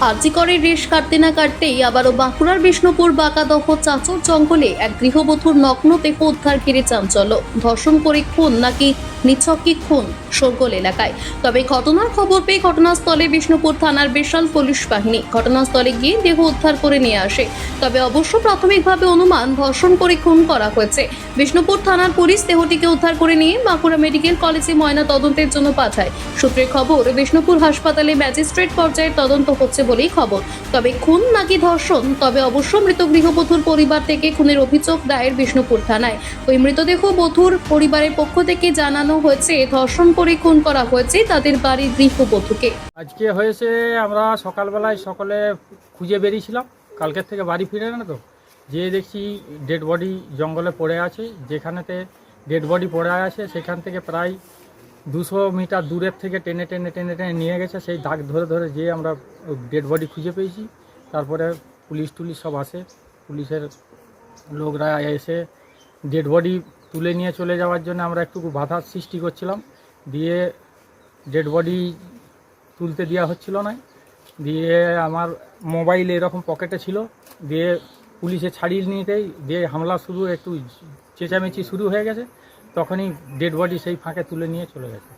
আরজিকরের রেশ কাটতে না কাটতেই আবারও বাঁকুড়ার বিষ্ণুপুর বাঁকাদহ চাঁচর জঙ্গলে এক গৃহবধূর নগ্ন দেহ উদ্ধার ঘিরে চাঞ্চল্য। ধর্ষণ করে খুন নাকি নিছকই খুন, শোরগোল এলাকায়। তবে ঘটনার খবর পেয়ে ঘটনাস্থলে বিষ্ণুপুর থানার বিশাল পুলিশ বাহিনী ঘটনাস্থলে গিয়ে দেহ উদ্ধার করে নিয়ে আসে। তবে অবশ্য প্রাথমিকভাবে অনুমান ধর্ষণ করে খুন করা হয়েছে। বিষ্ণুপুর থানার পুলিশ দেহটিকে উদ্ধার করে নিয়ে বাঁকুড়া মেডিকেল কলেজে ময়না তদন্তের জন্য পাঠায়। সূত্রের খবর, বিষ্ণুপুর হাসপাতালে ম্যাজিস্ট্রেট পর্যায়ের তদন্ত হচ্ছে বলেই খবর। তবে খুন নাকি ধর্ষণ, তবে অবশ্য মৃত গৃহবধূর পরিবার থেকে খুনের অভিযোগ দায়ের বিষ্ণুপুর থানায়। ওই মৃতদেহ বধূর পরিবারের পক্ষ থেকে জানানো হয়েছে ধর্ষণ করে খুন করা হয়েছে তাদের বাড়ির গৃহবধূকে। আজকে হয়েছে, আমরা সকালবেলায় সকলে খুঁজে বেরিয়েছিলাম, কালকের থেকে বাড়ি ফিরে না তো, যেয়ে দেখছি ডেড বডি জঙ্গলে পড়ে আছে। যেখানেতে ডেড বডি পড়ে আছে সেখান থেকে প্রায় 200 মিটার দূরের থেকে টেনে টেনে টেনে টেনে নিয়ে গেছে। সেই দাগ ধরে ধরে যেয়ে আমরা ডেড বডি খুঁজে পেয়েছি। তারপরে পুলিশ টুলিশ সব আসে, পুলিশের লোকরা এসে ডেড বডি তুলে নিয়ে চলে যাওয়ার জন্য আমরা একটু বাধার সৃষ্টি করছিলাম। দিয়ে ডেড বডি তুলতে দেওয়া হচ্ছিল না। দিয়ে আমার মোবাইল এরকম পকেটে ছিল, দিয়ে পুলিশে ছাড়িয়ে নিতেই দিয়ে হামলা শুরু, একটু চেঁচামেচি শুরু হয়ে গেছে। তখনই ডেড বডি সেই ফাঁকে তুলে নিয়ে চলে গেছে।